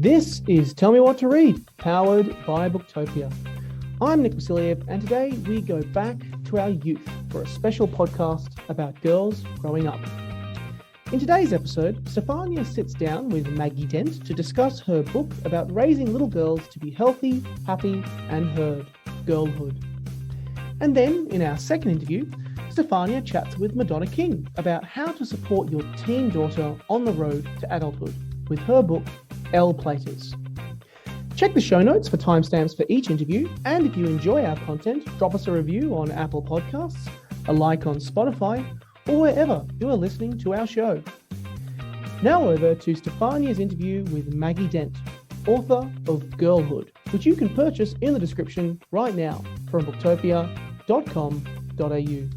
This is Tell Me What to Read, powered by Booktopia. I'm Nick Wasiliev, and today we go back to our youth for a special podcast about girls growing up. In today's episode, Stefania sits down with Maggie Dent to discuss her book about raising little girls to be healthy, happy, and heard, girlhood. And then, in our second interview, Stefania chats with Madonna King about how to support your teen daughter on the road to adulthood with her book, L-Platers. Check the show notes for timestamps for each interview, and if you enjoy our content, drop us a review on Apple Podcasts, a like on Spotify, or wherever you are listening to our show. Now over to Stefania's interview with Maggie Dent, author of Girlhood, which you can purchase in the description right now from booktopia.com.au.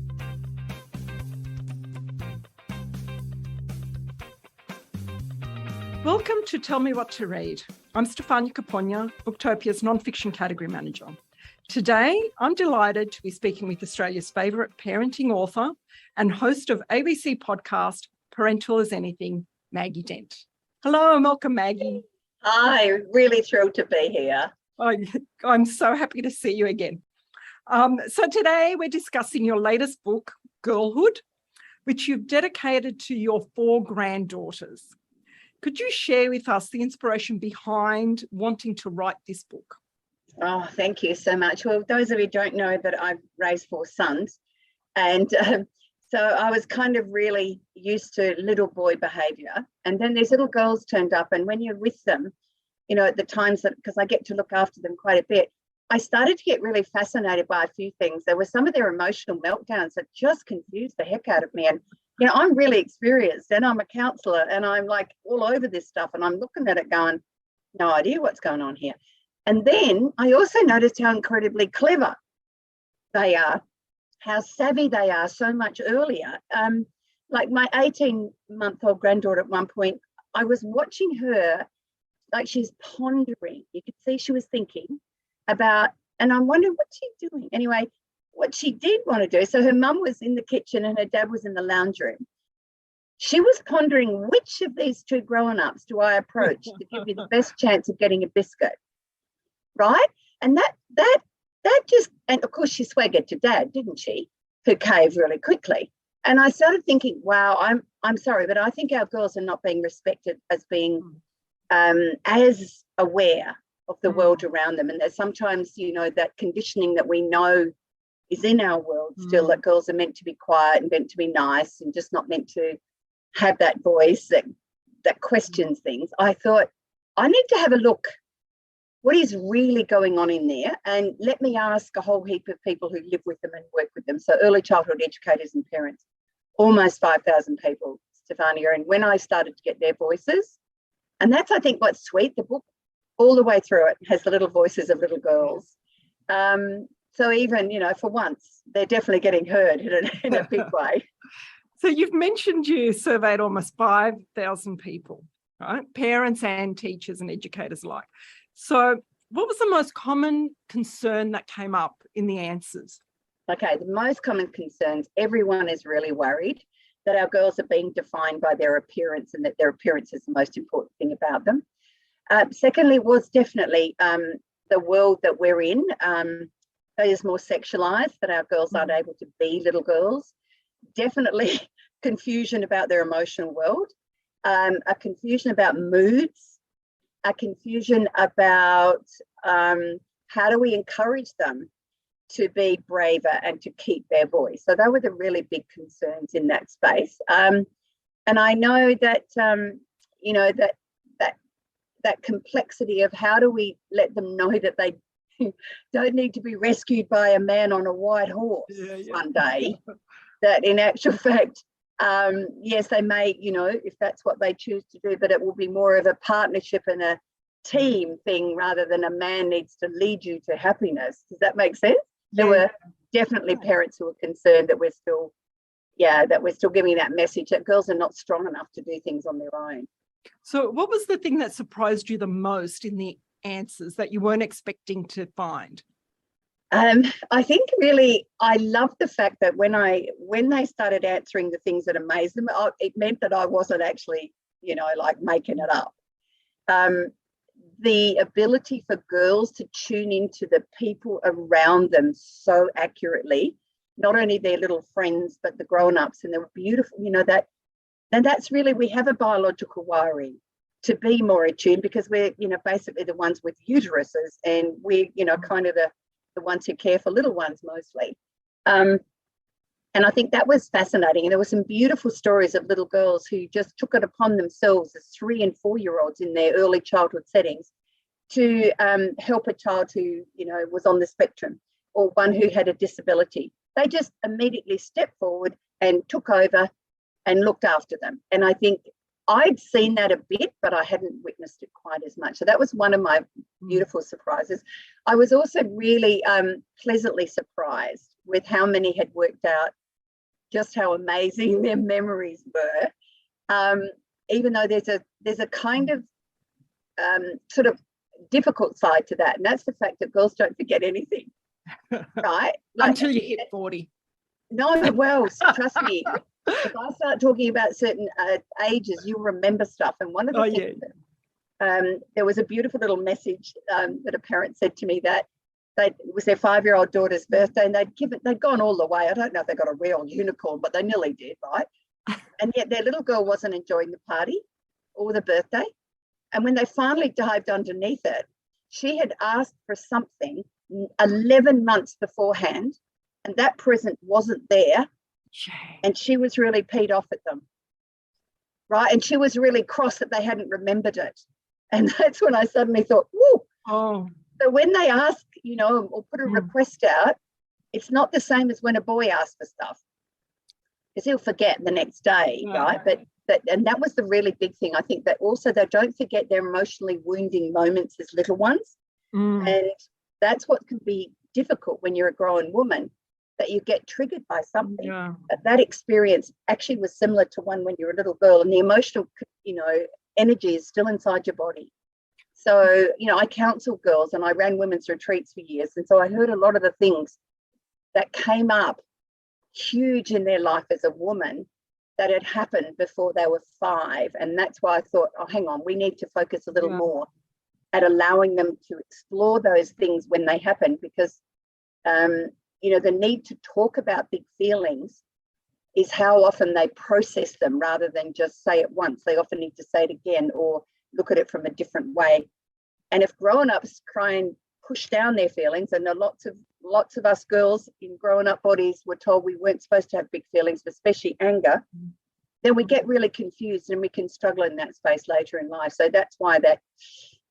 Welcome to Tell Me What to Read. I'm Stefania Capogna, Booktopia's non-fiction category manager. Today, I'm delighted to be speaking with Australia's favourite parenting author and host of ABC podcast, Parental as Anything, Maggie Dent. Hello and welcome, Maggie. Hi, really thrilled to be here. I'm so happy to see you again. So today we're discussing your latest book, Girlhood, which you've dedicated to your 4 granddaughters. Could you share with us the inspiration behind wanting to write this book? Oh, thank you so much. Well, those of you who don't know that I've raised 4 sons, and so I was kind of really used to little boy behaviour. And then these little girls turned up, and when you're with them, you know, at the times that, because I get to look after them quite a bit, I started to get really fascinated by a few things. There were some of their emotional meltdowns that just confused the heck out of me. And you know, I'm really experienced and I'm a counsellor and I'm like all over this stuff, and I'm looking at it going, no idea what's going on here. And then I also noticed how incredibly clever they are, how savvy they are so much earlier. Like my 18-month-old granddaughter at one point, I was watching her, like she's pondering. You could see she was thinking about, and I'm wondering, what's she doing? Anyway, what she did want to do, so her mum was in the kitchen and her dad was in the lounge room. She was pondering, which of these 2 grown-ups do I approach to give me the best chance of getting a biscuit, right? And that just, and of course she swaggered to dad, didn't she, who caved really quickly. And I started thinking, wow, I'm sorry, but I think our girls are not being respected as being as aware of the world around them. And there's sometimes, you know, that conditioning that we know is in our world still, that girls are meant to be quiet and meant to be nice and just not meant to have that voice that questions things. I thought, I need to have a look. What is really going on in there? And let me ask a whole heap of people who live with them and work with them. So early childhood educators and parents, almost 5,000 people, Stefania. And when I started to get their voices, and that's, I think, what's sweet, the book all the way through it has the little voices of little girls. So even, you know, for once, they're definitely getting heard in a big way. So you've mentioned you surveyed almost 5,000 people, right? Parents and teachers and educators alike. So what was the most common concern that came up in the answers? Okay, the most common concerns, everyone is really worried that our girls are being defined by their appearance and that their appearance is the most important thing about them. Secondly, was definitely the world that we're in. That is more sexualized, that our girls aren't able to be little girls. Definitely confusion about their emotional world, a confusion about moods, a confusion about how do we encourage them to be braver and to keep their voice. So they were the really big concerns in that space. And I know that, you know, that complexity of how do we let them know that they don't need to be rescued by a man on a white horse one day, that in actual fact, yes, they may, you know, if that's what they choose to do, but it will be more of a partnership and a team thing rather than a man needs to lead you to happiness. Does that make sense? There were definitely parents who were concerned that we're still giving that message that girls are not strong enough to do things on their own. So what was the thing that surprised you the most in the answers that you weren't expecting to find? I think really I love the fact that when they started answering the things that amazed them, it meant that I wasn't actually, you know, like making it up. the ability for girls to tune into the people around them so accurately, not only their little friends, but the grown-ups, and they were beautiful, and that's really, we have a biological wiring to be more attuned, because we're, basically the ones with uteruses, and we're, kind of the ones who care for little ones mostly. And I think that was fascinating. And there were some beautiful stories of little girls who just took it upon themselves as 3 and 4 year olds in their early childhood settings to help a child who, was on the spectrum, or one who had a disability. They just immediately stepped forward and took over and looked after them. And I think I'd seen that a bit, but I hadn't witnessed it quite as much. So that was one of my beautiful surprises. I was also really pleasantly surprised with how many had worked out just how amazing their memories were. Even though there's a kind of sort of difficult side to that, and that's the fact that girls don't forget anything, right? Until you hit 40. No, well, trust me. If I start talking about certain ages, you'll remember stuff. And one of the things that, there was a beautiful little message that a parent said to me that it was their 5-year-old daughter's birthday, and they'd gone all the way. I don't know if they got a real unicorn, but they nearly did, right? And yet their little girl wasn't enjoying the party or the birthday. And when they finally dived underneath it, she had asked for something 11 months beforehand, and that present wasn't there. And she was really peed off at them, right? And she was really cross that they hadn't remembered it. And that's when I suddenly thought, whoa. Oh. So when they ask, or put a request out, it's not the same as when a boy asks for stuff, because he'll forget the next day, right? And that was the really big thing. I think that also they don't forget their emotionally wounding moments as little ones. And that's what can be difficult when you're a grown woman, that you get triggered by something. Yeah. But that experience actually was similar to one when you're a little girl, and the emotional, energy is still inside your body. So, I counsel girls, and I ran women's retreats for years. And so I heard a lot of the things that came up huge in their life as a woman that had happened before they were 5. And that's why I thought, oh, hang on, we need to focus a little more at allowing them to explore those things when they happen, because, the need to talk about big feelings is how often they process them rather than just say it once. They often need to say it again or look at it from a different way. And if grown-ups try and push down their feelings, and lots of us girls in grown-up bodies were told we weren't supposed to have big feelings, especially anger, then we get really confused and we can struggle in that space later in life. So that's why that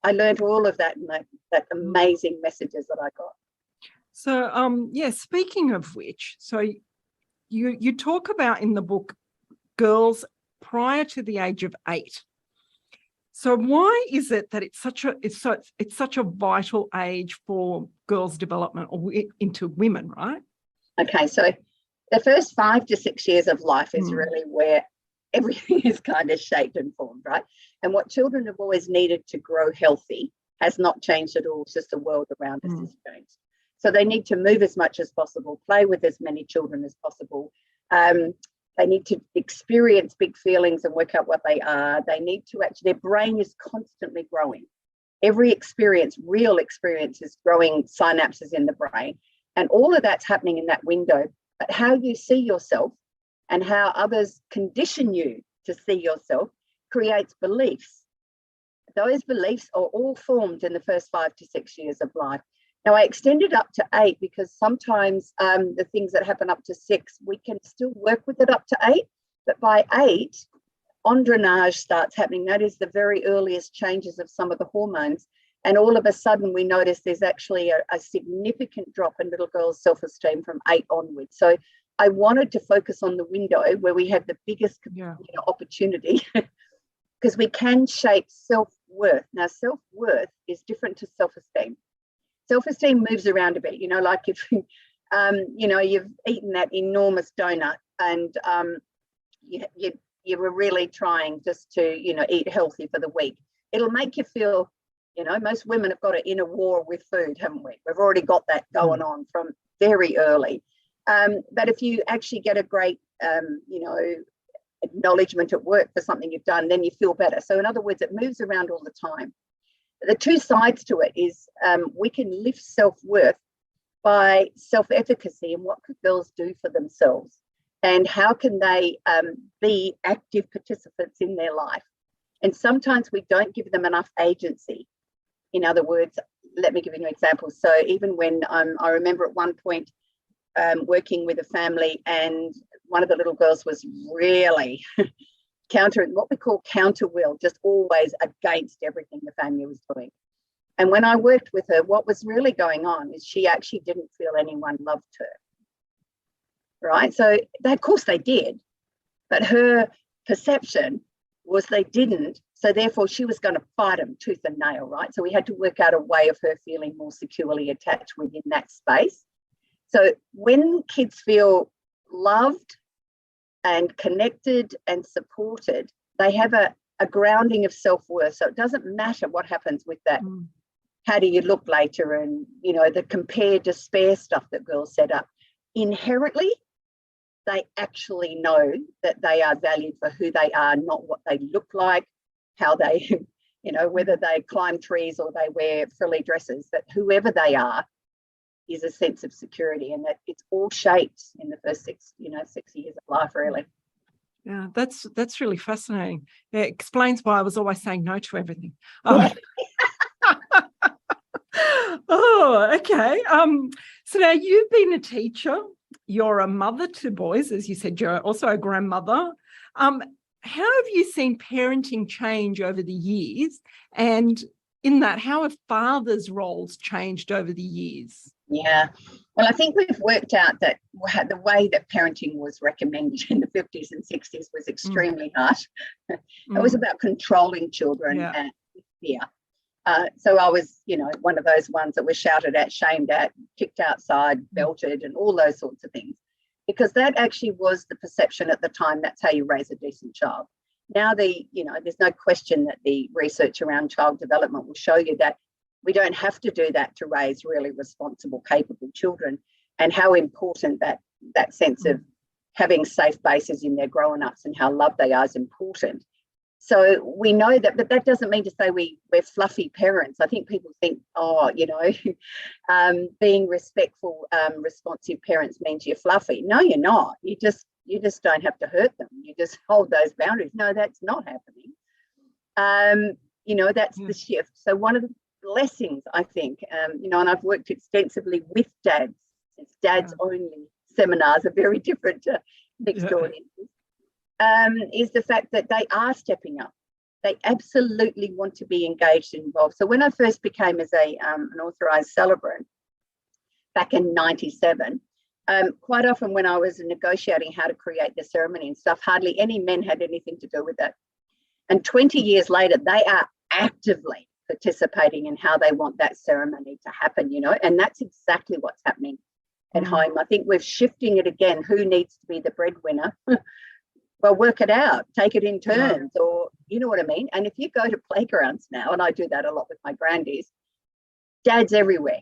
I learned all of that and that amazing messages that I got. So, speaking of which, so you talk about in the book girls prior to the age of 8. So why is it that it's such a vital age for girls' development or into women, right? Okay, so the first 5 to 6 years of life is really where everything is kind of shaped and formed, right? And what children have always needed to grow healthy has not changed at all. It's just the world around us has changed. So they need to move as much as possible, play with as many children as possible. They need to experience big feelings and work out what they are. They need to their brain is constantly growing. Every experience, real experience, is growing synapses in the brain. And all of that's happening in that window. But how you see yourself and how others condition you to see yourself creates beliefs. Those beliefs are all formed in the first 5 to 6 years of life. Now, I extended up to 8 because sometimes the things that happen up to 6, we can still work with it up to 8. But by 8, androgenage starts happening. That is the very earliest changes of some of the hormones. And all of a sudden, we notice there's actually a significant drop in little girls' self-esteem from 8 onwards. So I wanted to focus on the window where we have the biggest opportunity because we can shape self-worth. Now, self-worth is different to self-esteem. Self-esteem moves around a bit, like if, you've eaten that enormous donut and you were really trying just to, eat healthy for the week. It'll make you feel, most women have got an inner war with food, haven't we? We've already got that going on from very early. But if you actually get a great, acknowledgement at work for something you've done, then you feel better. So in other words, it moves around all the time. the two sides to it is we can lift self-worth by self-efficacy and what could girls do for themselves and how can they be active participants in their life. And sometimes we don't give them enough agency. In other words, let me give you an example. So even when I remember at one point working with a family and one of the little girls was really what we call counter will, just always against everything the family was doing. And when I worked with her, what was really going on is she actually didn't feel anyone loved her, right? So of course they did, but her perception was they didn't. So therefore she was going to fight them tooth and nail, right? So we had to work out a way of her feeling more securely attached within that space. So when kids feel loved and connected and supported, they have a grounding of self-worth. So it doesn't matter what happens with that. How do you look later? And, you know, the compare despair stuff that girls set up. Inherently, they actually know that they are valued for who they are, not what they look like, how they, you know, whether they climb trees or they wear frilly dresses, that whoever they are is a sense of security, and that it's all shaped in the first 6 years of life, really. Yeah, that's really fascinating. It explains why I was always saying no to everything. Oh, okay. So now you've been a teacher, you're a mother to boys, as you said, you're also a grandmother. How have you seen parenting change over the years? And in that, how have fathers' roles changed over the years? Yeah, well, I think we've worked out that the way that parenting was recommended in the 50s and 60s was extremely harsh. It was about controlling children and fear. So I was, you know, one of those ones that was shouted at, shamed at, kicked outside, belted, and all those sorts of things, because that actually was the perception at the time. That's how you raise a decent child. Now there's no question that the research around child development will show you that we don't have to do that to raise really responsible, capable children, and how important that sense of having safe bases in their growing ups and how loved they are is important. So we know that, but that doesn't mean to say we're fluffy parents. I think people think, being respectful, responsive parents means you're fluffy. No, you're not. You just don't have to hurt them. You just hold those boundaries. No, that's not happening. That's the shift. So one of the blessings, I think, and I've worked extensively with dads. It's dads only seminars are very different to next door audiences. Is the fact that they are stepping up. They absolutely want to be engaged and involved. So when I first became as an authorised celebrant back in 97, quite often when I was negotiating how to create the ceremony and stuff, hardly any men had anything to do with it. And 20 years later, they are actively participating in how they want that ceremony to happen, and that's exactly what's happening at home. I think we're shifting it again. Who needs to be the breadwinner? Well, work it out, take it in turns, or you know what I mean? And if you go to playgrounds now, and I do that a lot with my grandies, dads everywhere.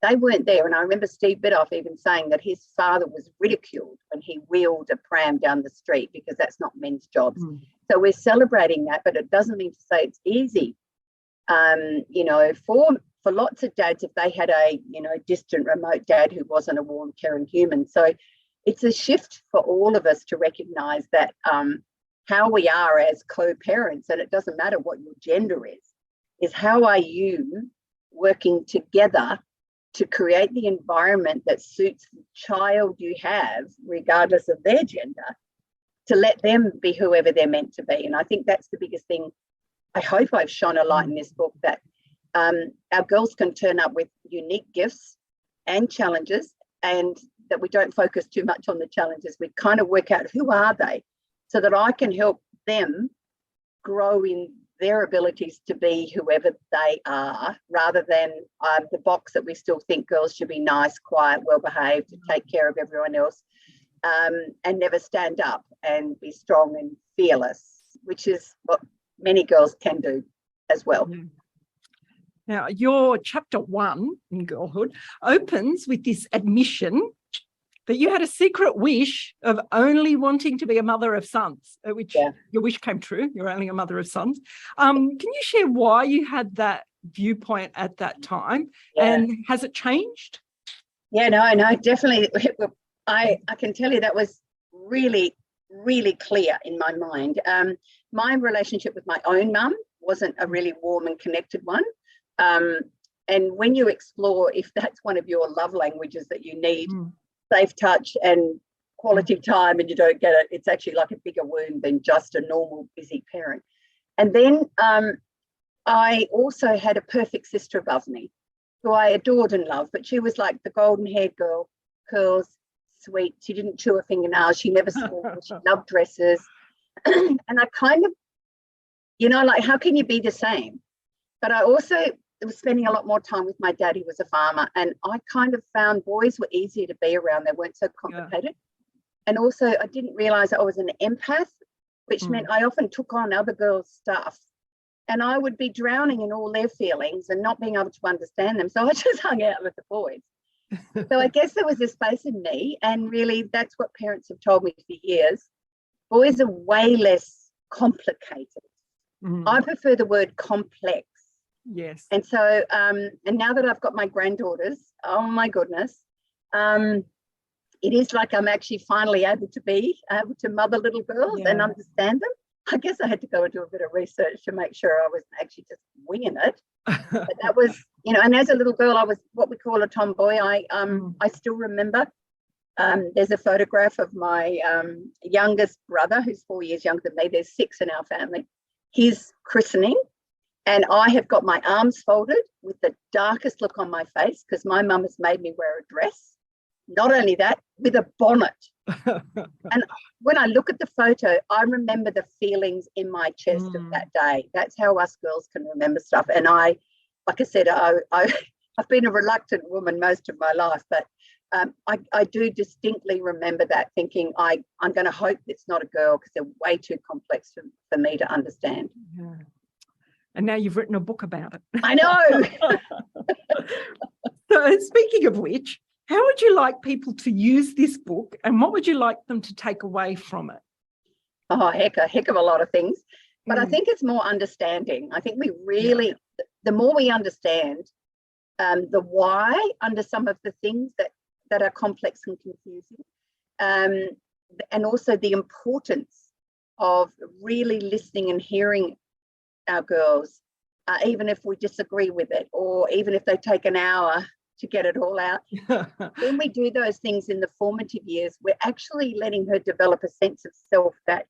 They weren't there. And I remember Steve Bidoff even saying that his father was ridiculed when he wheeled a pram down the street because that's not men's jobs. So we're celebrating that, but it doesn't mean to say it's easy. For lots of dads, if they had a, distant, remote dad who wasn't a warm, caring human. So it's a shift for all of us to recognise that how we are as co-parents, and it doesn't matter what your gender is how are you working together to create the environment that suits the child you have, regardless of their gender, to let them be whoever they're meant to be. And I think that's the biggest thing. I hope I've shone a light in this book that our girls can turn up with unique gifts and challenges, and that we don't focus too much on the challenges. We kind of work out who are they, so that I can help them grow in their abilities to be whoever they are, rather than the box that we still think girls should be nice, quiet, well-behaved, to take care of everyone else, and never stand up and be strong and fearless, which is what many girls can do as well. Now, your chapter 1 in girlhood opens with this admission that you had a secret wish of only wanting to be a mother of sons, which your wish came true. You're only a mother of sons. Can you share why you had that viewpoint at that time. Yeah. And has it changed? Yeah, no, definitely. I can tell you that was really, really clear in my mind. My relationship with my own mum wasn't a really warm and connected one. And when you explore if that's one of your love languages that you need, safe touch and quality time, and you don't get it, it's actually like a bigger wound than just a normal busy parent. And then I also had a perfect sister above me who I adored and loved, but she was like the golden-haired girl, curls, sweet. She didn't chew her fingernails. She never swore. She loved dresses. And I kind of, like, how can you be the same? But I also was spending a lot more time with my dad, who was a farmer, and I kind of found boys were easier to be around. They weren't so complicated. Yeah. And also I didn't realise I was an empath, which meant I often took on other girls' stuff. And I would be drowning in all their feelings and not being able to understand them. So I just hung out with the boys. So I guess there was a space in me, and really that's what parents have told me for years. Boys are way less complicated. I prefer the word complex. Yes. And so, and now that I've got my granddaughters, oh my goodness, it is like I'm actually finally able to mother little girls and understand them. I guess I had to go and do a bit of research to make sure I wasn't actually just winging it. But that was, and as a little girl, I was what we call a tomboy. I still remember there's a photograph of my youngest brother, who's 4 years younger than me. There's 6 in our family. His christening. And I have got my arms folded with the darkest look on my face because my mum has made me wear a dress. Not only that, with a bonnet. And when I look at the photo, I remember the feelings in my chest of that day. That's how us girls can remember stuff. And like I said, I've been a reluctant woman most of my life, but I do distinctly remember that, thinking I'm going to hope it's not a girl because they're way too complex for me to understand. Yeah. And now you've written a book about it. I know. So speaking of which, how would you like people to use this book, and what would you like them to take away from it? Oh, heck of a lot of things. But I think it's more understanding. I think we really, the more we understand the why under some of the things that are complex and confusing, and also the importance of really listening and hearing our girls, even if we disagree with it, or even if they take an hour to get it all out. When we do those things in the formative years, we're actually letting her develop a sense of self that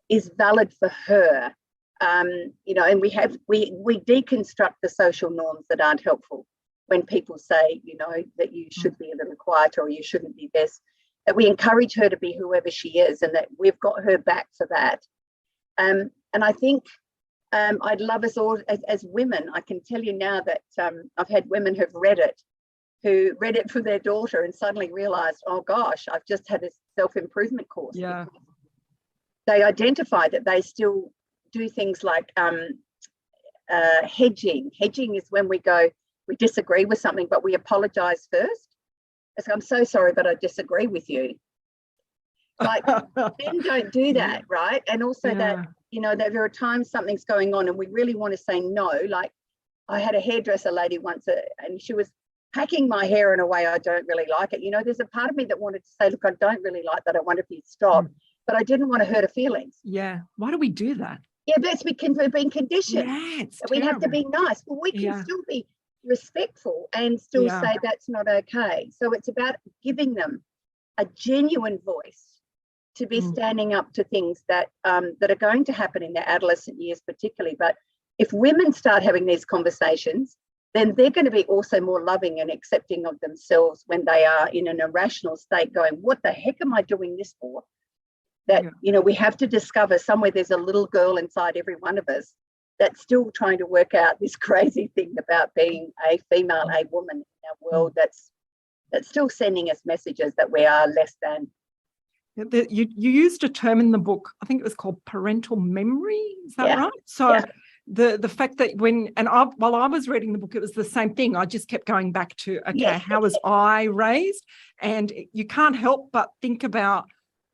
is valid for her. And we deconstruct the social norms that aren't helpful. When people say, that you should be a little quieter or you shouldn't be this, that we encourage her to be whoever she is, and that we've got her back for that. And I think I'd love us all as women. I can tell you now that I've had women who read it for their daughter and suddenly realised, oh gosh, I've just had a self-improvement course. Yeah. They identify that they still do things like hedging. Hedging is when we disagree with something, but we apologise first. It's like, I'm so sorry, but I disagree with you. Like, men don't do that, right? And also that, that there are times something's going on and we really want to say no. Like, I had a hairdresser lady once and she was hacking my hair in a way I don't really like it. There's a part of me that wanted to say, look, I don't really like that. I wonder if you'd stop. But I didn't want to hurt her feelings. Yeah. Why do we do that? Yeah, but we've been conditioned. Yeah, we have to be nice. Well, we can still be respectful and still say that's not okay. So it's about giving them a genuine voice to be standing up to things that are going to happen in their adolescent years particularly. But if women start having these conversations, then they're going to be also more loving and accepting of themselves when they are in an irrational state going, what the heck am I doing this for? That, we have to discover somewhere there's a little girl inside every one of us that's still trying to work out this crazy thing about being a female, a woman in our world that's still sending us messages that we are less than. You used a term in the book, I think it was called parental memory. Is that right? So the fact that while I was reading the book, it was the same thing. I just kept going back to, how was I raised? And you can't help but think about,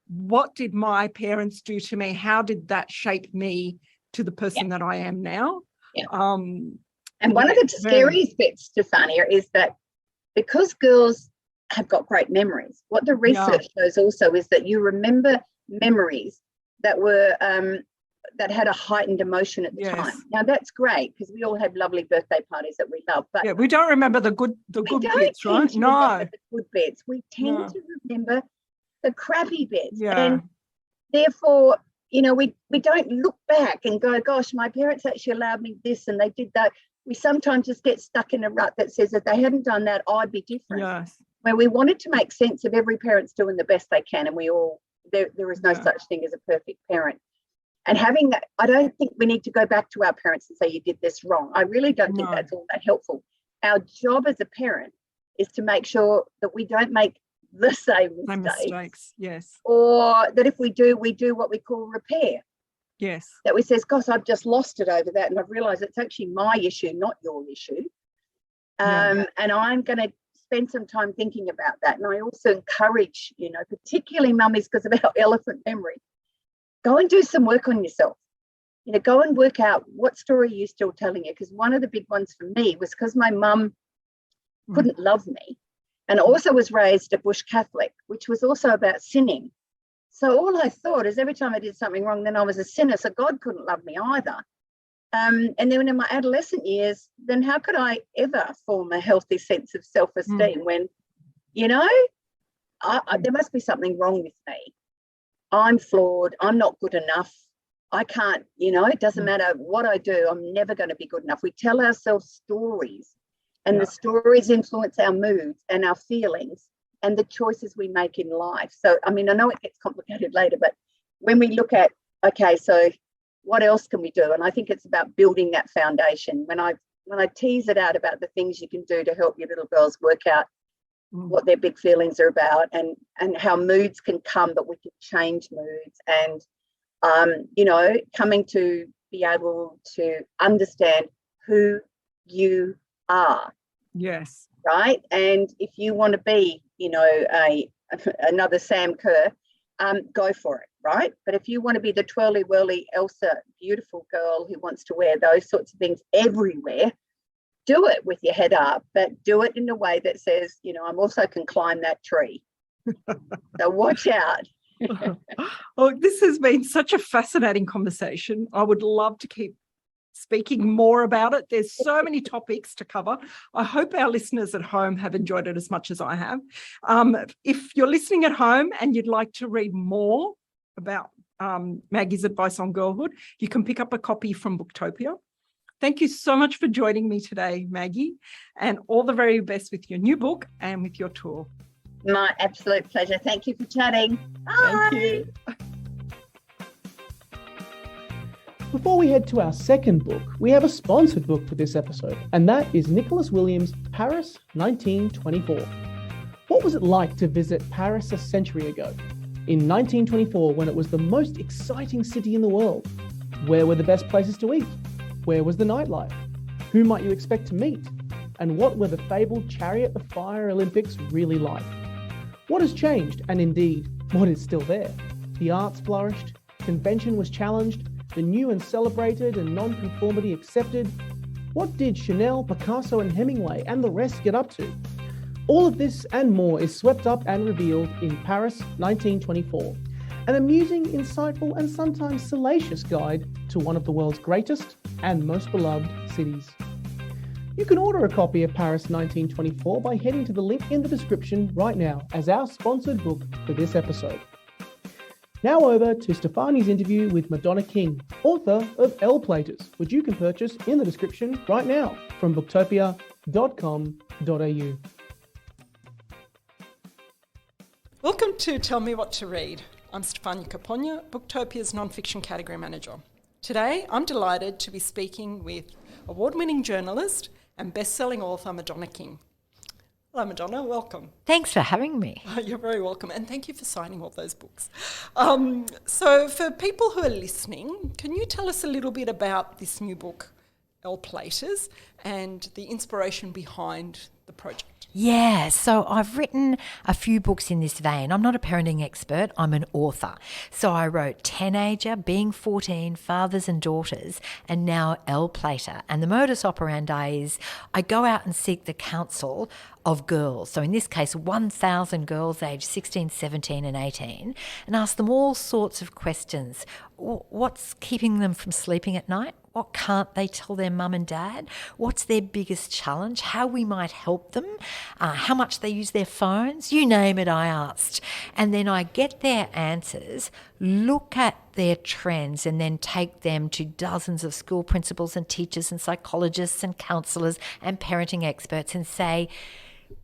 what did my parents do to me? How did that shape me to the person that I am now? Yeah. And one of the scariest bits, Stefania, is that because girls have got great memories, what the research shows also is that you remember memories that were that had a heightened emotion at the time. Now that's great because we all have lovely birthday parties that we love, but we don't remember the good bits, right? No, the good bits. We tend to remember the crappy bits, and therefore, you know, we don't look back and go, gosh, my parents actually allowed me this and they did that. We sometimes just get stuck in a rut that says if they hadn't done that, I'd be different. Yes. Where we wanted to make sense of every parent's doing the best they can, and we all there is no such thing as a perfect parent. And having that, I don't think we need to go back to our parents and say you did this wrong. I really don't think that's all that helpful. Our job as a parent is to make sure that we don't make the same mistakes. Yes. Or that if we do what we call repair. Yes. That we says, gosh, I've just lost it over that, and I've realised it's actually my issue, not your issue. And I'm going to spend some time thinking about that. And I also encourage, you know, particularly mummies because of our elephant memory, go and do some work on yourself. You know, go and work out what story you're still telling you. Because one of the big ones for me was because my mum couldn't love me, and also was raised a bush Catholic, which was also about sinning. So all I thought is every time I did something wrong, then I was a sinner, so God couldn't love me either. And then in my adolescent years, then how could I ever form a healthy sense of self-esteem when, you know, there must be something wrong with me. I'm flawed. I'm not good enough. I can't, you know, it doesn't matter what I do. I'm never going to be good enough. We tell ourselves stories, and the stories influence our moods and our feelings and the choices we make in life. So, I mean, I know it gets complicated later, but when we look at, okay, so what else can we do? And I think it's about building that foundation. When I tease it out about the things you can do to help your little girls work out what their big feelings are about, and how moods can come, but we can change moods, and you know, coming to be able to understand who you are. Yes. Right. And if you want to be, you know, another Sam Kerr, go for it. Right. But if you want to be the twirly whirly Elsa, beautiful girl who wants to wear those sorts of things everywhere, do it with your head up, but do it in a way that says, you know, I'm also can climb that tree. So watch out. Oh, this has been such a fascinating conversation. I would love to keep speaking more about it. There's so many topics to cover. I hope our listeners at home have enjoyed it as much as I have. If you're listening at home and you'd like to read more about Maggie's advice on girlhood, you can pick up a copy from Booktopia. Thank you so much for joining me today, Maggie, and all the very best with your new book and with your tour. My absolute pleasure. Thank you for chatting. Bye. Thank you. Before we head to our second book, we have a sponsored book for this episode, and that is Nicholas Williams' Paris 1924. What was it like to visit Paris a century ago? In 1924, when it was the most exciting city in the world, where were the best places to eat? Where was the nightlife? Who might you expect to meet? And what were the fabled Chariot of Fire Olympics really like? What has changed, and indeed, what is still there? The arts flourished, convention was challenged, the new and celebrated and non-conformity accepted. What did Chanel, Picasso and Hemingway and the rest get up to? All of this and more is swept up and revealed in Paris 1924, an amusing, insightful and sometimes salacious guide to one of the world's greatest and most beloved cities. You can order a copy of Paris 1924 by heading to the link in the description right now as our sponsored book for this episode. Now over to Stefania's interview with Madonna King, author of Elle Platers, which you can purchase in the description right now from booktopia.com.au. Welcome to Tell Me What to Read. I'm Stefania Capogna, Booktopia's non-fiction category manager. Today, I'm delighted to be speaking with award-winning journalist and best-selling author Madonna King. Hello, Madonna. Welcome. Thanks for having me. You're very welcome, and thank you for signing all those books. So for people who are listening, can you tell us a little bit about this new book, Elle Platers, and the inspiration behind the project? Yeah, so I've written a few books in this vein. I'm not a parenting expert, I'm an author. So I wrote Teenager, Being 14, Fathers and Daughters, and now L Plater. And the modus operandi is I go out and seek the counsel of girls. So in this case, 1,000 girls aged 16, 17 and 18, and ask them all sorts of questions. What's keeping them from sleeping at night? What can't they tell their mum and dad? What's their biggest challenge? How we might help them? How much they use their phones? You name it, I asked. And then I get their answers, look at their trends, and then take them to dozens of school principals and teachers and psychologists and counsellors and parenting experts and say,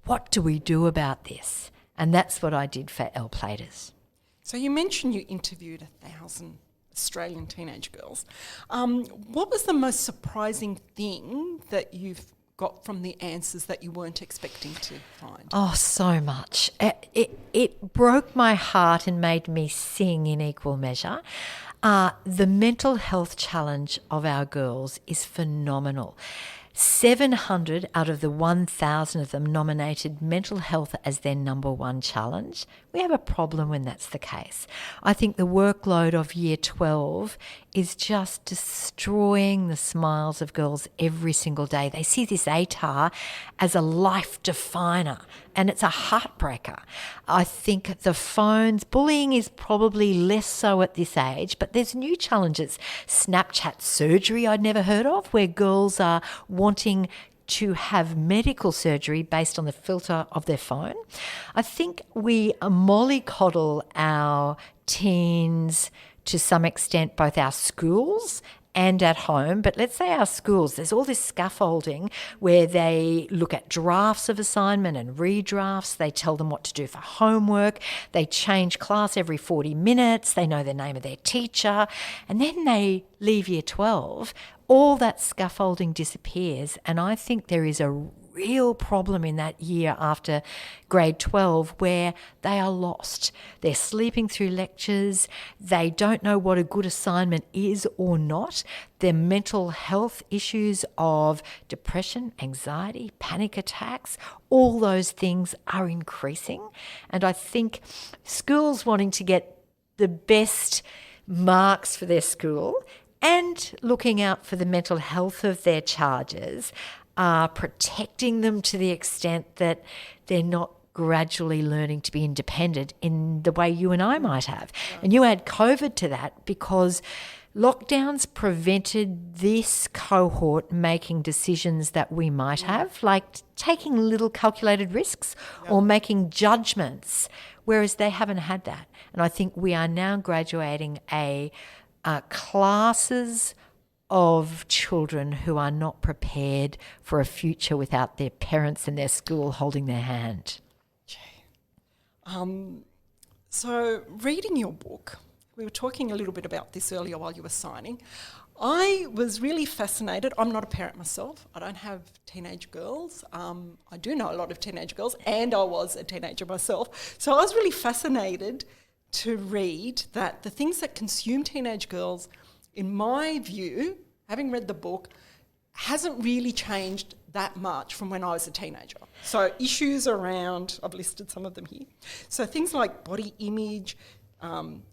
what do we do about this? And that's what I did for L Platers. So you mentioned you interviewed 1,000 Australian teenage girls. What was the most surprising thing that you've got from the answers that you weren't expecting to find? Oh, so much. It broke my heart and made me sing in equal measure. The mental health challenge of our girls is phenomenal. 700 out of the 1,000 of them nominated mental health as their number one challenge. We have a problem when that's the case. I think the workload of year 12 is just destroying the smiles of girls every single day. They see this ATAR as a life definer, and it's a heartbreaker. I think the phones, bullying is probably less so at this age, but there's new challenges. Snapchat surgery I'd never heard of, where girls are wanting to have medical surgery based on the filter of their phone. I think we mollycoddle our teens to some extent, both our schools and at home. But let's say our schools, there's all this scaffolding where they look at drafts of assignment and redrafts. They tell them what to do for homework. They change class every 40 minutes. They know the name of their teacher. And then they leave year 12. All that scaffolding disappears. And I think there is a real problem in that year after grade 12 where they are lost. They're sleeping through lectures. They don't know what a good assignment is or not. Their mental health issues of depression, anxiety, panic attacks, all those things are increasing. And I think schools wanting to get the best marks for their school and looking out for the mental health of their charges are protecting them to the extent that they're not gradually learning to be independent in the way you and I might have. And you add COVID to that because lockdowns prevented this cohort making decisions that we might have, like taking little calculated risks or making judgments, whereas they haven't had that. And I think we are now graduating classes of children who are not prepared for a future without their parents and their school holding their hand. So reading your book, we were talking a little bit about this earlier while you were signing. I was really fascinated. I'm not a parent myself. I don't have teenage girls. I do know a lot of teenage girls, and I was a teenager myself. So I was really fascinated to read that the things that consume teenage girls, in my view, having read the book, hasn't really changed that much from when I was a teenager. So issues around, I've listed some of them here. So things like body image,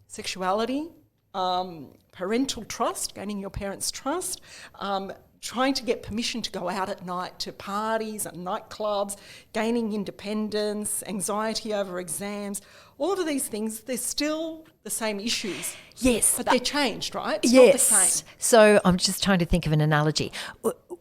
sexuality, parental trust, gaining your parents' trust, trying to get permission to go out at night to parties and nightclubs, gaining independence, anxiety over exams, all of these things, they're still the same issues. Yes. But they're changed, right? It's yes. not the same. So I'm just trying to think of an analogy.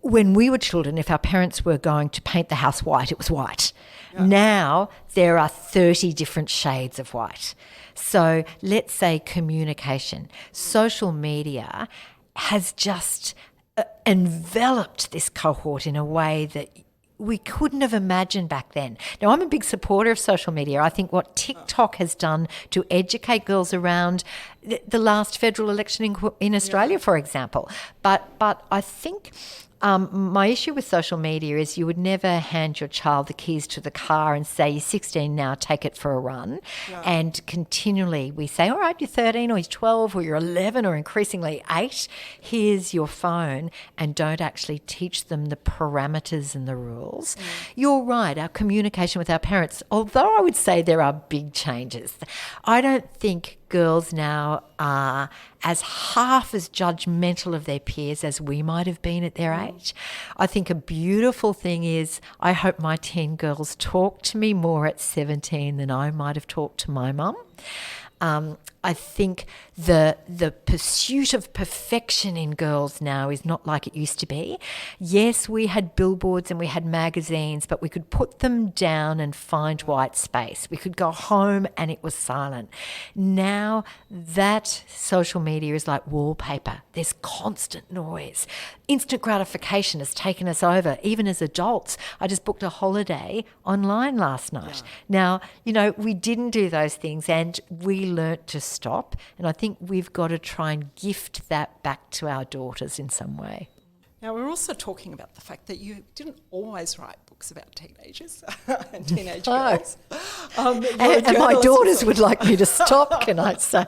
When we were children, if our parents were going to paint the house white, it was white. Yeah. Now there are 30 different shades of white. So let's say communication. Social media has just enveloped this cohort in a way that we couldn't have imagined back then. Now, I'm a big supporter of social media. I think what TikTok has done to educate girls around the last federal election in Australia, for example. But I think My issue with social media is you would never hand your child the keys to the car and say, you're 16 now, take it for a run. Yeah. And continually we say, all right, you're 13 or you're 12 or you're 11 or increasingly 8, here's your phone, and don't actually teach them the parameters and the rules. You're right, our communication with our parents, although I would say there are big changes, I don't think girls now are as half as judgmental of their peers as we might have been at their age. I think a beautiful thing is I hope my teen girls talk to me more at 17 than I might have talked to my mum. I think the pursuit of perfection in girls now is not like it used to be. Yes, we had billboards and we had magazines, but we could put them down and find white space. We could go home and it was silent. Now that social media is like wallpaper. There's constant noise. Instant gratification has taken us over, even as adults. I just booked a holiday online last night. Now, we didn't do those things and we learnt to stop. And I think we've got to try and gift that back to our daughters in some way. Now, we're also talking about the fact that you didn't always write books about teenagers and teenage girls. And my daughters would like me to stop, can I say?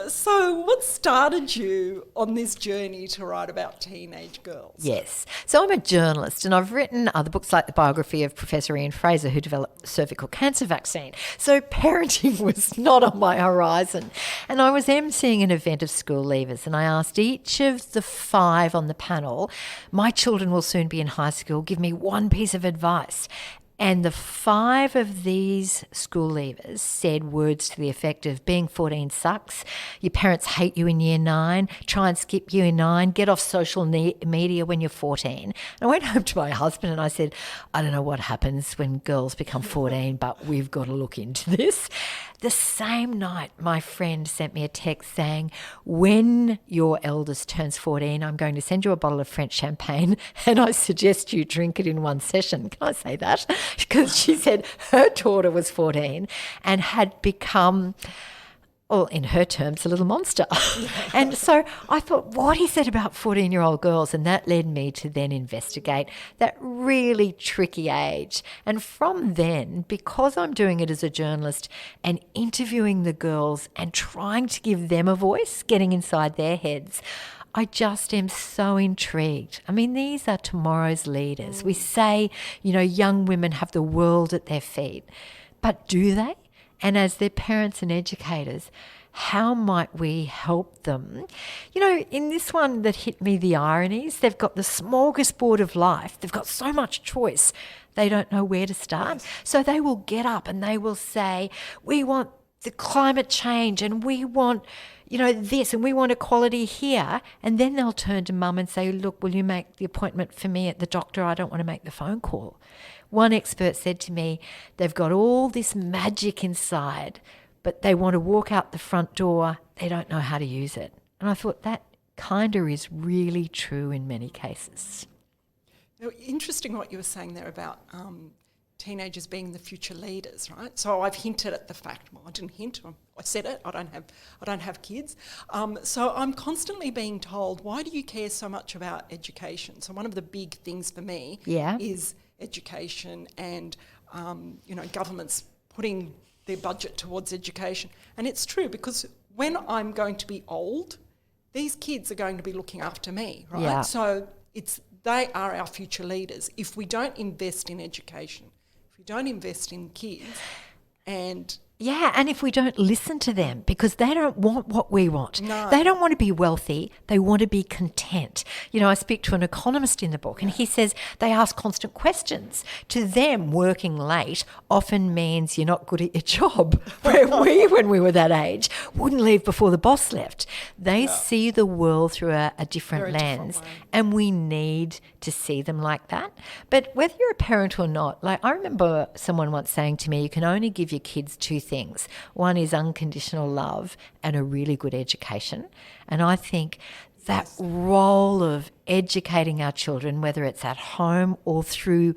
So what started you on this journey to write about teenage girls? Yes. So I'm a journalist and I've written other books like the biography of Professor Ian Fraser, who developed the cervical cancer vaccine. So parenting was not on my horizon. And I was emceeing an event of school leavers and I asked each of the 5 on the panel, my children will soon be in high school, give me one piece of advice. And the 5 of these school leavers said words to the effect of being 14 sucks, your parents hate you in year 9, try and skip year 9, get off social media when you're 14. And I went home to my husband and I said, I don't know what happens when girls become 14, but we've got to look into this. The same night, my friend sent me a text saying, when your eldest turns 14, I'm going to send you a bottle of French champagne and I suggest you drink it in one session. Can I say that? Because she said her daughter was 14 and had become, well, in her terms, a little monster. And so I thought what he said about 14-year-old girls, and that led me to then investigate that really tricky age. And from then, because I'm doing it as a journalist and interviewing the girls and trying to give them a voice, getting inside their heads, I just am so intrigued. I mean, these are tomorrow's leaders. We say, young women have the world at their feet, but do they? And as their parents and educators, how might we help them? In this one that hit me, the ironies, they've got the smorgasbord of life. They've got so much choice. They don't know where to start. So they will get up and they will say, we want the climate change and we want this and we want equality here. And then they'll turn to mum and say, look, will you make the appointment for me at the doctor? I don't want to make the phone call. One expert said to me, they've got all this magic inside, but they want to walk out the front door. They don't know how to use it. And I thought that kind of is really true in many cases. Now, interesting what you were saying there about teenagers being the future leaders, right? So I've hinted at the fact. Well, I didn't hint. I said it. I don't have kids. So I'm constantly being told, why do you care so much about education? So one of the big things for me is education and governments putting their budget towards education. And it's true, because when I'm going to be old, these kids are going to be looking after me, right? Yeah. So they are our future leaders. If we don't invest in education, if we don't invest in kids and if we don't listen to them, because they don't want what we want. No. They don't want to be wealthy. They want to be content. I speak to an economist in the book and he says they ask constant questions. To them, working late often means you're not good at your job. Where when we were that age, wouldn't leave before the boss left. They see the world through a different lens, and we need to see them like that. But whether you're a parent or not, like I remember someone once saying to me, you can only give your kids 2 things. One is unconditional love and a really good education. And I think that role of educating our children, whether it's at home or through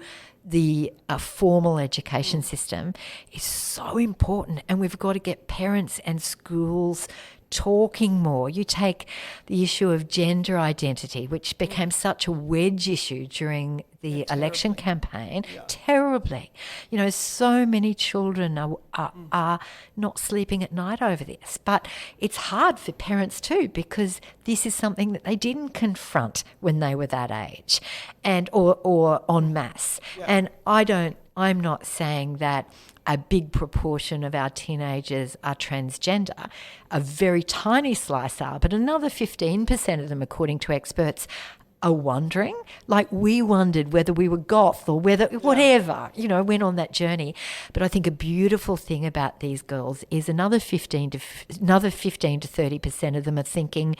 the formal education system is so important, and we've got to get parents and schools talking more. You take the issue of gender identity, which became such a wedge issue during the election campaign, terribly. You know, so many children are not sleeping at night over this. But it's hard for parents too, because this is something that they didn't confront when they were that age, and or en masse. And I'm not saying that a big proportion of our teenagers are transgender. A very tiny slice are, but another 15% of them, according to experts, are wondering. Like we wondered whether we were goth or whether whatever, you know, went on that journey. But I think a beautiful thing about these girls is another 15 to 30% of them are thinking,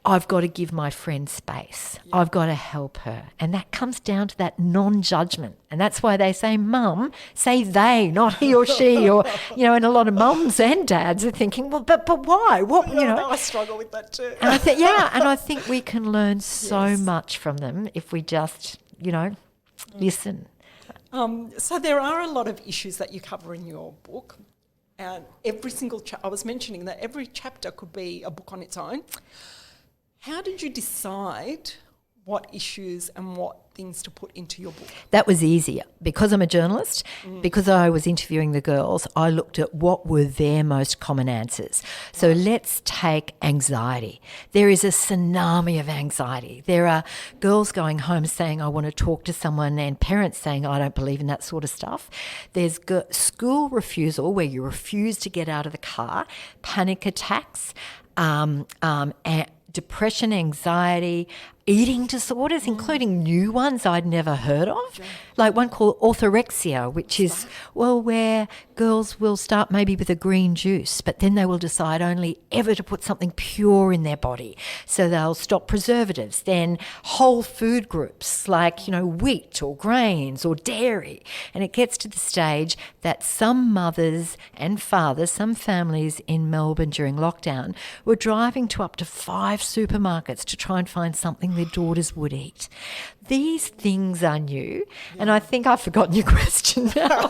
I've got to give my friend space. I've got to help her. And that comes down to that non-judgment. And that's why they say mum, say they, not he or she, or, you know, and a lot of mums and dads are thinking, well, but why? What, you know? I struggle with that too. And I think we can learn so much from them if we just, you know, listen. So there are a lot of issues that you cover in your book. And every single I was mentioning that every chapter could be a book on its own. How did you decide what issues and what things to put into your book? That was easier. Because I'm a journalist, because I was interviewing the girls, I looked at what were their most common answers. So let's take anxiety. There is a tsunami of anxiety. There are girls going home saying, I want to talk to someone, and parents saying, I don't believe in that sort of stuff. There's school refusal, where you refuse to get out of the car, panic attacks, depression, anxiety, eating disorders, including new ones I'd never heard of, like one called orthorexia, which is, well, where girls will start maybe with a green juice, but then they will decide only ever to put something pure in their body. So they'll stop preservatives. Then whole food groups like, you know, wheat or grains or dairy. And it gets to the stage that some mothers and fathers, some families in Melbourne during lockdown, were driving to up to 5 supermarkets to try and find something their daughters would eat. These things are new, and I think I've forgotten your question now.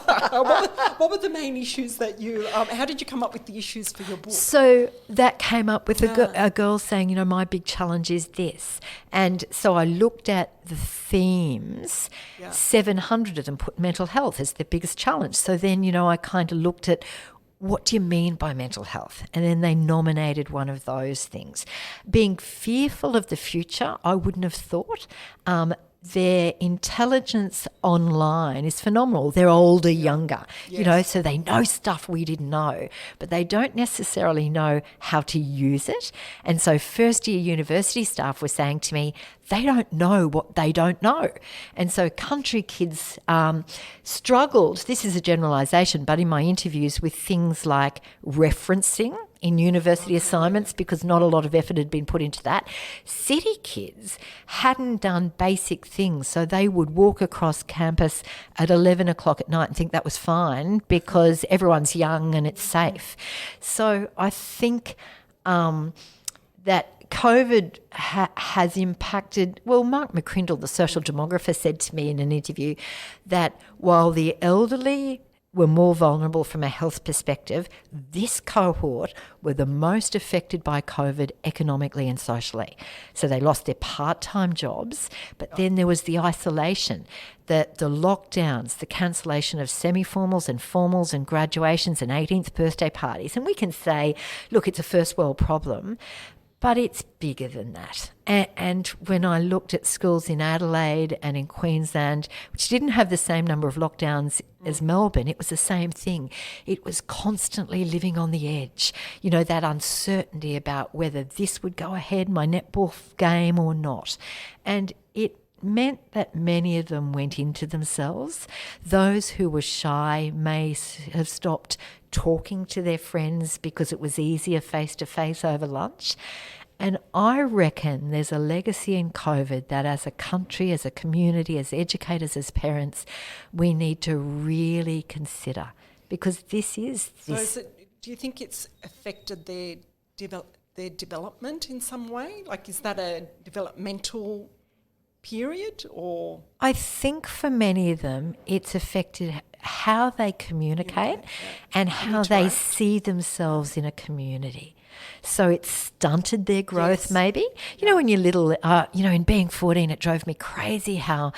What were the main issues that you, how did you come up with the issues for your book? So that came up with a girl saying, you know, my big challenge is this. And so I looked at the themes, 700 of them put mental health as the biggest challenge. So then, you know, I kind of looked at, what do you mean by mental health? And then they nominated one of those things. Being fearful of the future, I wouldn't have thought. Their intelligence online is phenomenal. They're older, younger, you know, so they know stuff we didn't know, but they don't necessarily know how to use it. And so first year university staff were saying to me, they don't know what they don't know. And so country kids struggled, this is a generalisation, but in my interviews with things like referencing in university assignments, because not a lot of effort had been put into that. City kids hadn't done basic things, so they would walk across campus at 11 o'clock at night and think that was fine because everyone's young and it's safe. So I think that COVID has impacted, well, Mark McCrindle, the social demographer, said to me in an interview that while the elderly were more vulnerable from a health perspective, this cohort were the most affected by COVID economically and socially. So they lost their part-time jobs, but then there was the isolation, the lockdowns, the cancellation of semi-formals and formals and graduations and 18th birthday parties. And we can say, look, it's a first world problem, but it's bigger than that. And when I looked at schools in Adelaide and in Queensland, which didn't have the same number of lockdowns as Melbourne, it was the same thing. It was constantly living on the edge, you know, that uncertainty about whether this would go ahead, my netball game or not. And it meant that many of them went into themselves. Those who were shy may have stopped talking to their friends because it was easier face-to-face over lunch. And I reckon there's a legacy in COVID that as a country, as a community, as educators, as parents, we need to really consider, because this is this. So do you think it's affected their development in some way? Like, is that a developmental period, or? I think for many of them, it's affected how they communicate and how they see themselves in a community. So it stunted their growth, maybe. You know, when you're little, in being 14, it drove me crazy how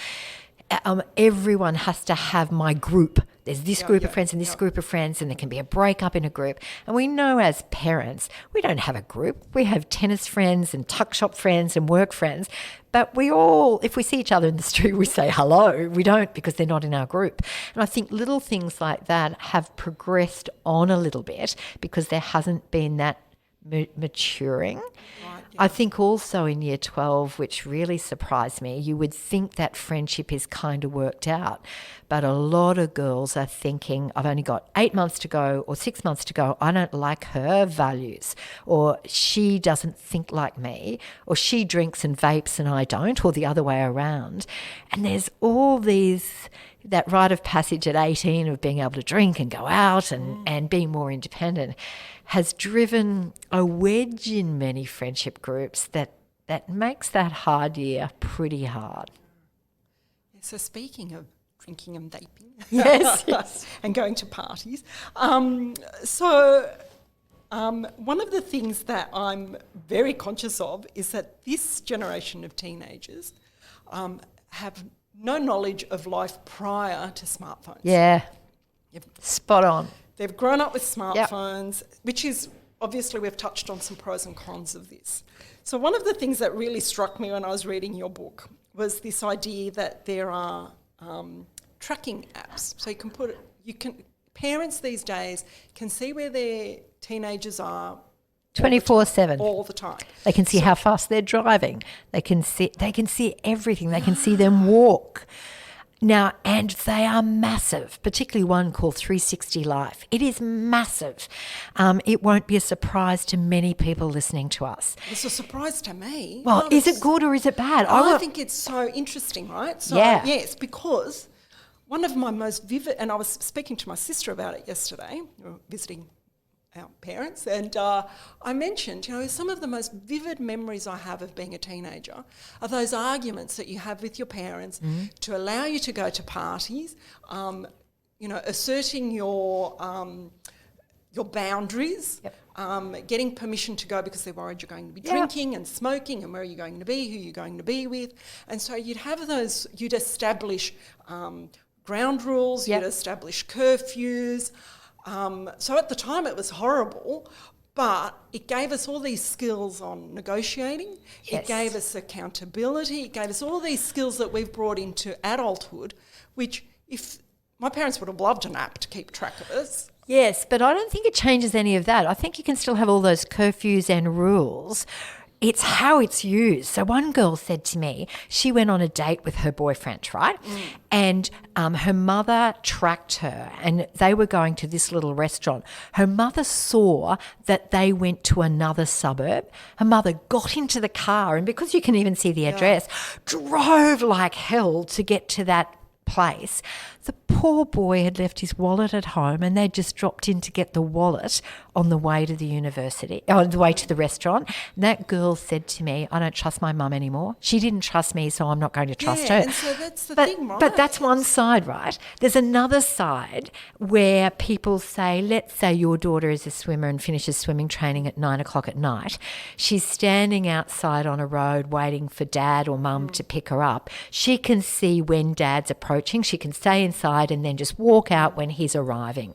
everyone has to have my group. There's this group of friends and this group of friends, and there can be a breakup in a group. And we know as parents, we don't have a group. We have tennis friends and tuck shop friends and work friends. But we all, if we see each other in the street, we say hello. We don't because they're not in our group. And I think little things like that have progressed on a little bit because there hasn't been that maturing. I think also in year 12, which really surprised me, you would think that friendship is kind of worked out. But a lot of girls are thinking, I've only got 8 months to go or 6 months to go. I don't like her values, or she doesn't think like me, or she drinks and vapes and I don't, or the other way around. And there's all that rite of passage at 18 of being able to drink and go out and being more independent has driven a wedge in many friendship groups that makes that hard year pretty hard. So speaking of drinking and vaping, yes. and going to parties, one of the things that I'm very conscious of is that this generation of teenagers have no knowledge of life prior to smartphones. Yeah, spot on. They've grown up with smartphones, which is, obviously we've touched on some pros and cons of this. So one of the things that really struck me when I was reading your book was this idea that there are tracking apps. So parents these days can see where their teenagers are 24/7 all the time. They can see how fast they're driving. They can see everything. They can see them walk. Now, and they are massive, particularly one called 360 Life. It is massive. It won't be a surprise to many people listening to us. It's a surprise to me. Well, is it good or is it bad? I think it's so interesting, right? So, yes, because one of my most vivid, and I was speaking to my sister about it yesterday, we were visiting our parents, and I mentioned, some of the most vivid memories I have of being a teenager are those arguments that you have with your parents to allow you to go to parties, asserting your boundaries, getting permission to go because they're worried you're going to be drinking and smoking, and where are you going to be, who you're going to be with. And so you'd establish ground rules, you'd establish curfews. So at the time it was horrible, but it gave us all these skills on negotiating. Yes. It gave us accountability. It gave us all these skills that we've brought into adulthood, which if my parents would have loved an app to keep track of us. Yes, but I don't think it changes any of that. I think you can still have all those curfews and rules. It's how it's used. So one girl said to me, she went on a date with her boyfriend, right? And her mother tracked her and they were going to this little restaurant. Her mother saw that they went to another suburb. Her mother got into the car and because you can even see the address, drove like hell to get to that place. The poor boy had left his wallet at home and they'd just dropped in to get the wallet on the way to on the way to the restaurant. And that girl said to me, I don't trust my mum anymore. She didn't trust me, so I'm not going to trust her. And so that's the thing, right? But that's one side, right? There's another side where people say, let's say your daughter is a swimmer and finishes swimming training at 9:00 at night. She's standing outside on a road waiting for dad or mum to pick her up. She can see when dad's approaching. She can stay inside and then just walk out when he's arriving.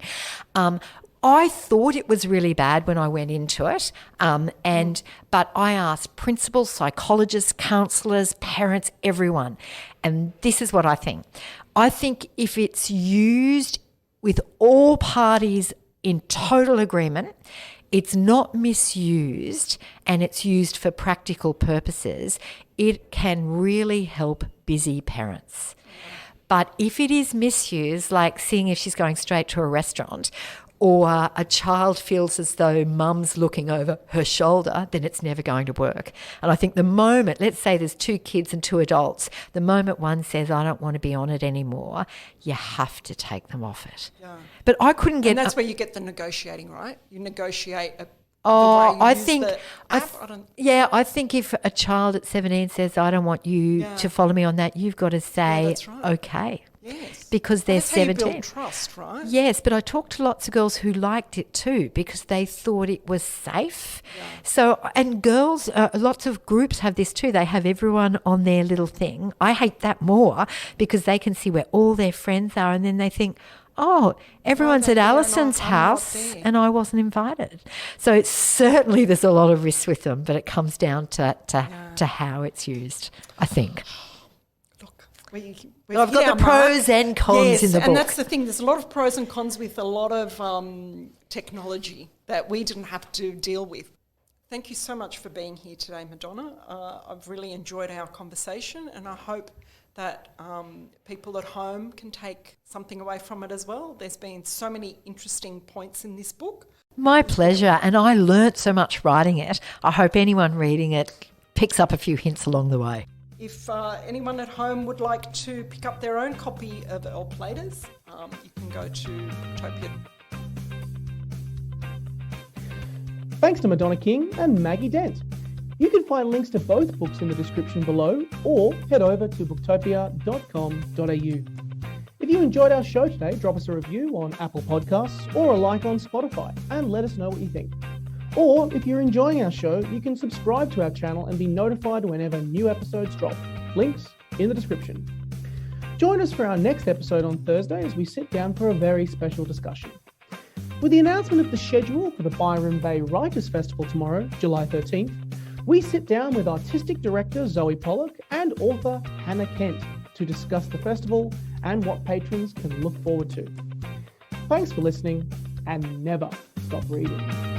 I thought it was really bad when I went into it, but I asked principals, psychologists, counsellors, parents, everyone, and this is what I think. I think if it's used with all parties in total agreement, it's not misused and it's used for practical purposes, it can really help busy parents. But if it is misused, like seeing if she's going straight to a restaurant or a child feels as though mum's looking over her shoulder, then it's never going to work. And I think the moment, let's say there's 2 kids and 2 adults, the moment one says, I don't want to be on it anymore, you have to take them off it. Yeah. But I couldn't get... And that's where you get the negotiating, right? You negotiate Oh, the way you I use think, the I app? I think if a child at 17 says, I don't want you to follow me on that, you've got to say, that's right. okay. Yes. Because they're that's how you 17. build trust, right? Yes, but I talked to lots of girls who liked it too because they thought it was safe. Yeah. So, and girls, lots of groups have this too. They have everyone on their little thing. I hate that more because they can see where all their friends are and then they think, oh, everyone's at Alison's house and I wasn't invited. So it's certainly there's a lot of risk with them, but it comes down to how it's used, I think. I've got the pros and cons in the book. And that's the thing. There's a lot of pros and cons with a lot of technology that we didn't have to deal with. Thank you so much for being here today, Madonna. I've really enjoyed our conversation and I hope that people at home can take something away from it as well. There's been so many interesting points in this book. My pleasure. And I learnt so much writing it. I hope anyone reading it picks up a few hints along the way. If anyone at home would like to pick up their own copy of El Platers, you can go to Booktopia. Thanks to Madonna King and Maggie Dent. You can find links to both books in the description below or head over to booktopia.com.au. If you enjoyed our show today, drop us a review on Apple Podcasts or a like on Spotify and let us know what you think. Or if you're enjoying our show, you can subscribe to our channel and be notified whenever new episodes drop. Links in the description. Join us for our next episode on Thursday as we sit down for a very special discussion. With the announcement of the schedule for the Byron Bay Writers' Festival tomorrow, July 13th, we sit down with artistic director Zoe Pollock and author Hannah Kent to discuss the festival and what patrons can look forward to. Thanks for listening and never stop reading.